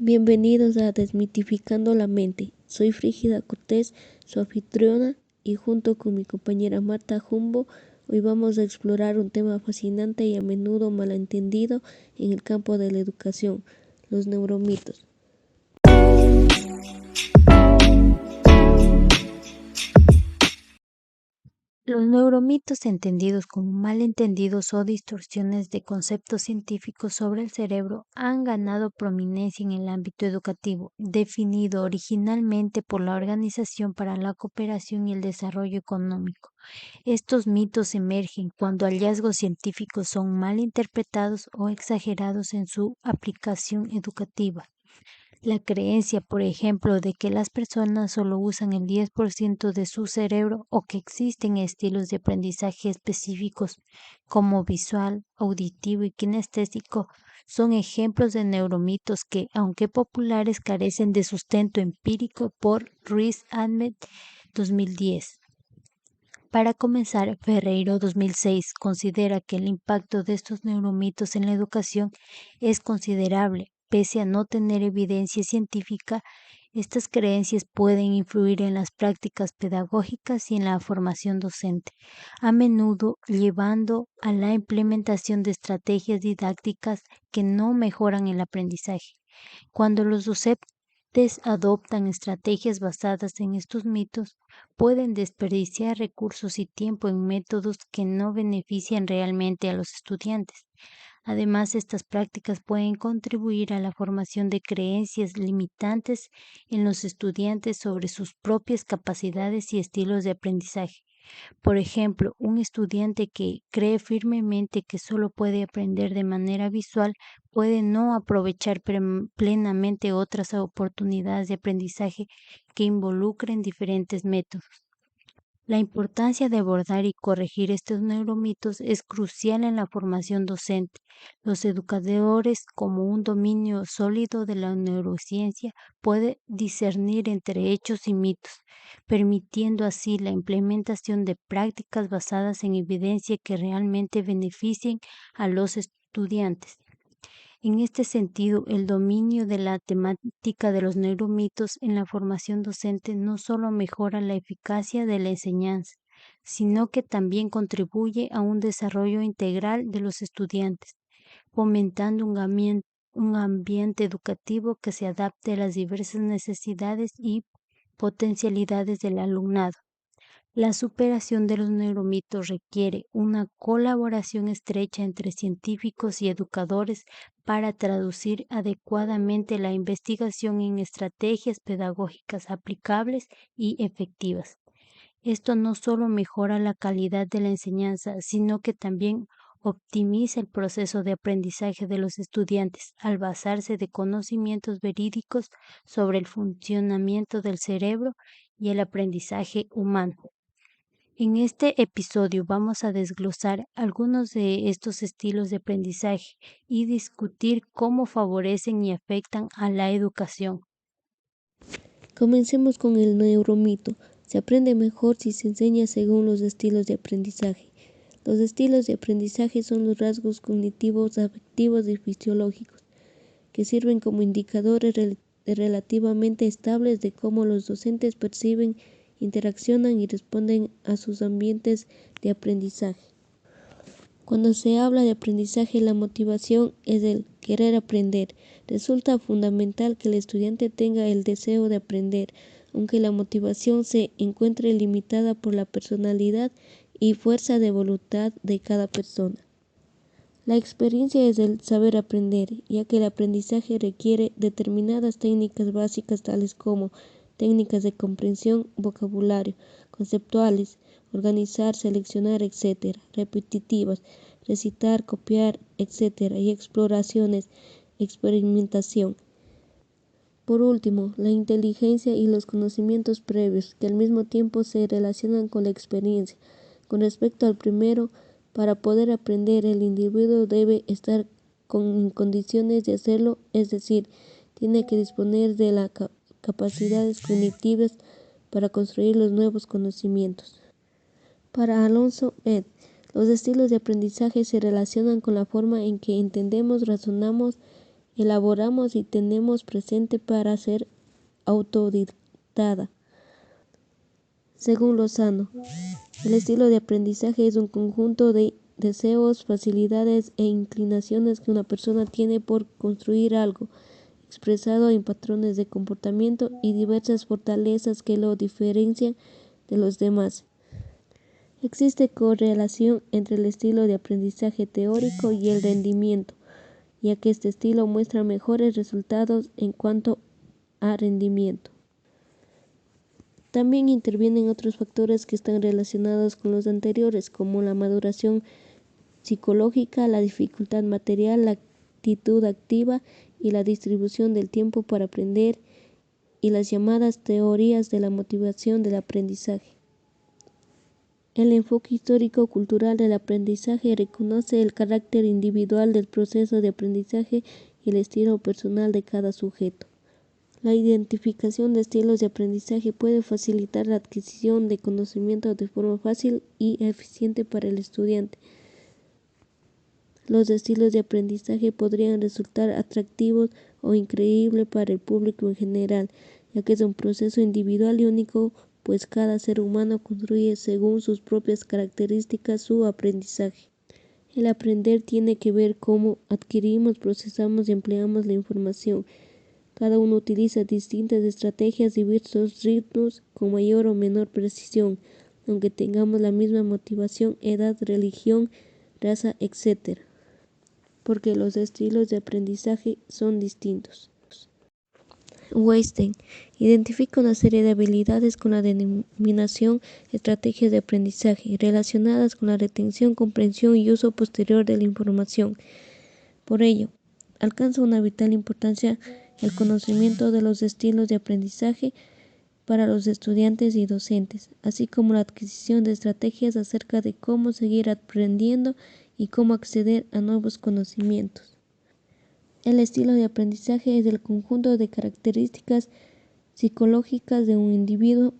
Bienvenidos a Desmitificando la Mente. Soy Frígida Cortés, su anfitriona, y junto con mi compañera Marta Jumbo, hoy vamos a explorar un tema fascinante y a menudo malentendido en el campo de la educación, los neuromitos. Los neuromitos, entendidos como malentendidos o distorsiones de conceptos científicos sobre el cerebro, han ganado prominencia en el ámbito educativo, definido originalmente por la Organización para la Cooperación y el Desarrollo Económico. Estos mitos emergen cuando hallazgos científicos son mal interpretados o exagerados en su aplicación educativa. La creencia, por ejemplo, de que las personas solo usan el 10% de su cerebro o que existen estilos de aprendizaje específicos como visual, auditivo y kinestésico, son ejemplos de neuromitos que, aunque populares, carecen de sustento empírico por Ruiz-Ahmed 2010. Para comenzar, Ferreiro 2006 considera que el impacto de estos neuromitos en la educación es considerable. Pese a no tener evidencia científica, estas creencias pueden influir en las prácticas pedagógicas y en la formación docente, a menudo llevando a la implementación de estrategias didácticas que no mejoran el aprendizaje. Cuando los docentes adoptan estrategias basadas en estos mitos, pueden desperdiciar recursos y tiempo en métodos que no benefician realmente a los estudiantes. Además, estas prácticas pueden contribuir a la formación de creencias limitantes en los estudiantes sobre sus propias capacidades y estilos de aprendizaje. Por ejemplo, un estudiante que cree firmemente que solo puede aprender de manera visual puede no aprovechar plenamente otras oportunidades de aprendizaje que involucren diferentes métodos. La importancia de abordar y corregir estos neuromitos es crucial en la formación docente. Los educadores, como un dominio sólido de la neurociencia, pueden discernir entre hechos y mitos, permitiendo así la implementación de prácticas basadas en evidencia que realmente beneficien a los estudiantes. En este sentido, el dominio de la temática de los neuromitos en la formación docente no solo mejora la eficacia de la enseñanza, sino que también contribuye a un desarrollo integral de los estudiantes, fomentando un ambiente educativo que se adapte a las diversas necesidades y potencialidades del alumnado. La superación de los neuromitos requiere una colaboración estrecha entre científicos y educadores para traducir adecuadamente la investigación en estrategias pedagógicas aplicables y efectivas. Esto no solo mejora la calidad de la enseñanza, sino que también optimiza el proceso de aprendizaje de los estudiantes al basarse de conocimientos verídicos sobre el funcionamiento del cerebro y el aprendizaje humano. En este episodio vamos a desglosar algunos de estos estilos de aprendizaje y discutir cómo favorecen y afectan a la educación. Comencemos con el neuromito. Se aprende mejor si se enseña según los estilos de aprendizaje. Los estilos de aprendizaje son los rasgos cognitivos, afectivos y fisiológicos que sirven como indicadores relativamente estables de cómo los docentes perciben, interaccionan y responden a sus ambientes de aprendizaje. Cuando se habla de aprendizaje, la motivación es el querer aprender. Resulta fundamental que el estudiante tenga el deseo de aprender, aunque la motivación se encuentre limitada por la personalidad y fuerza de voluntad de cada persona. La experiencia es el saber aprender, ya que el aprendizaje requiere determinadas técnicas básicas tales como técnicas de comprensión, vocabulario, conceptuales, organizar, seleccionar, etc., repetitivas, recitar, copiar, etc., y exploraciones, experimentación. Por último, la inteligencia y los conocimientos previos, que al mismo tiempo se relacionan con la experiencia. Con respecto al primero, para poder aprender, el individuo debe estar en condiciones de hacerlo, es decir, tiene que disponer de las capacidades cognitivas para construir los nuevos conocimientos. Para Alonso et. Los estilos de aprendizaje se relacionan con la forma en que entendemos, razonamos elaboramos y tenemos presente para ser autodidacta. Según Lozano, el estilo de aprendizaje es un conjunto de deseos, facilidades e inclinaciones que una persona tiene por construir algo, expresado en patrones de comportamiento y diversas fortalezas que lo diferencian de los demás. Existe correlación entre el estilo de aprendizaje teórico y el rendimiento, ya que este estilo muestra mejores resultados en cuanto a rendimiento. También intervienen otros factores que están relacionados con los anteriores, como la maduración psicológica, la dificultad material, la actitud activa y la distribución del tiempo para aprender y las llamadas teorías de la motivación del aprendizaje. El enfoque histórico-cultural del aprendizaje reconoce el carácter individual del proceso de aprendizaje y el estilo personal de cada sujeto. La identificación de estilos de aprendizaje puede facilitar la adquisición de conocimiento de forma fácil y eficiente para el estudiante. Los estilos de aprendizaje podrían resultar atractivos o increíbles para el público en general, ya que es un proceso individual y único, pues cada ser humano construye según sus propias características su aprendizaje. El aprender tiene que ver cómo adquirimos, procesamos y empleamos la información. Cada uno utiliza distintas estrategias, diversos ritmos, con mayor o menor precisión, aunque tengamos la misma motivación, edad, religión, raza, etc., porque los estilos de aprendizaje son distintos. Weinstein identifica una serie de habilidades con la denominación estrategias de aprendizaje relacionadas con la retención, comprensión y uso posterior de la información. Por ello, alcanza una vital importancia el conocimiento de los estilos de aprendizaje para los estudiantes y docentes, así como la adquisición de estrategias acerca de cómo seguir aprendiendo y cómo acceder a nuevos conocimientos. El estilo de aprendizaje es el conjunto de características psicológicas de un individuo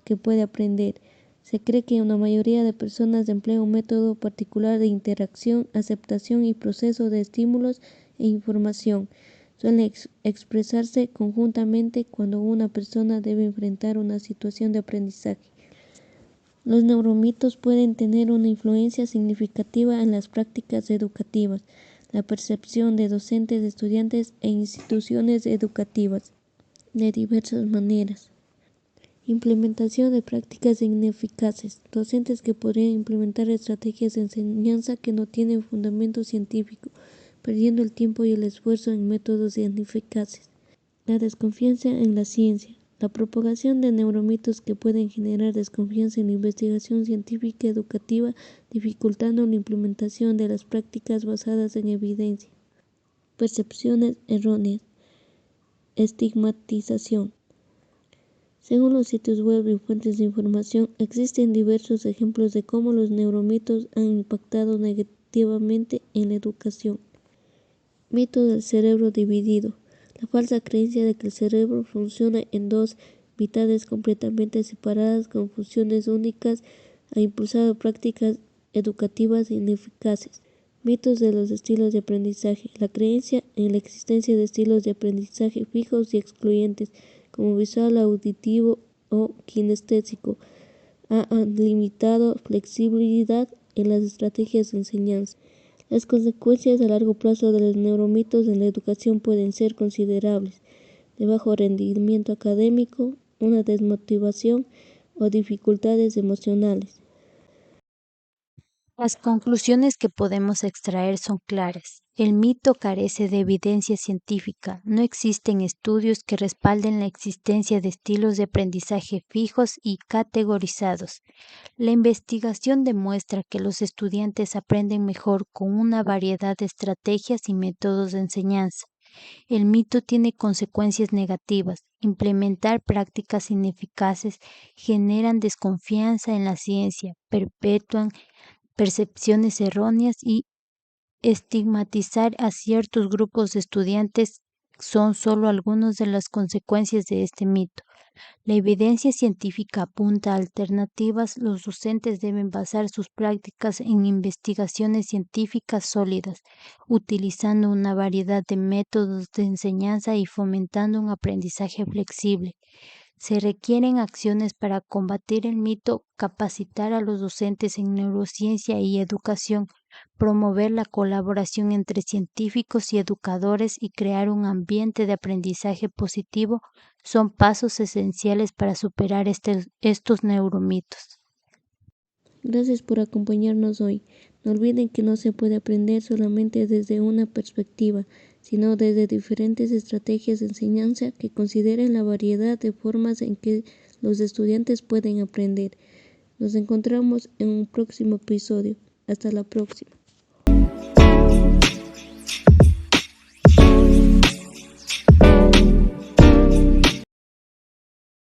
que puede aprender. Se cree que una mayoría de personas emplean un método particular de interacción, aceptación y proceso de estímulos e información. Suelen expresarse conjuntamente cuando una persona debe enfrentar una situación de aprendizaje. Los neuromitos pueden tener una influencia significativa en las prácticas educativas, la percepción de docentes, estudiantes e instituciones educativas, de diversas maneras. Implementación de prácticas ineficaces. Docentes que podrían implementar estrategias de enseñanza que no tienen fundamento científico, perdiendo el tiempo y el esfuerzo en métodos ineficaces. La desconfianza en la ciencia. La propagación de neuromitos que pueden generar desconfianza en la investigación científica educativa, dificultando la implementación de las prácticas basadas en evidencia. Percepciones erróneas. Estigmatización. Según los sitios web y fuentes de información, existen diversos ejemplos de cómo los neuromitos han impactado negativamente en la educación. Mito del cerebro dividido. La falsa creencia de que el cerebro funciona en dos mitades completamente separadas con funciones únicas ha impulsado prácticas educativas ineficaces. Mitos de los estilos de aprendizaje. La creencia en la existencia de estilos de aprendizaje fijos y excluyentes, como visual, auditivo o kinestésico, ha limitado flexibilidad en las estrategias de enseñanza. Las consecuencias a largo plazo de los neuromitos en la educación pueden ser considerables: de bajo rendimiento académico, una desmotivación o dificultades emocionales. Las conclusiones que podemos extraer son claras. El mito carece de evidencia científica. No existen estudios que respalden la existencia de estilos de aprendizaje fijos y categorizados. La investigación demuestra que los estudiantes aprenden mejor con una variedad de estrategias y métodos de enseñanza. El mito tiene consecuencias negativas. Implementar prácticas ineficaces generan desconfianza en la ciencia, perpetúan percepciones erróneas y estigmatizar a ciertos grupos de estudiantes son solo algunas de las consecuencias de este mito. La evidencia científica apunta a alternativas. Los docentes deben basar sus prácticas en investigaciones científicas sólidas, utilizando una variedad de métodos de enseñanza y fomentando un aprendizaje flexible. Se requieren acciones para combatir el mito, capacitar a los docentes en neurociencia y educación, promover la colaboración entre científicos y educadores y crear un ambiente de aprendizaje positivo son pasos esenciales para superar estos neuromitos. Gracias por acompañarnos hoy. No olviden que no se puede aprender solamente desde una perspectiva, sino desde diferentes estrategias de enseñanza que consideren la variedad de formas en que los estudiantes pueden aprender. Nos encontramos en un próximo episodio. Hasta la próxima.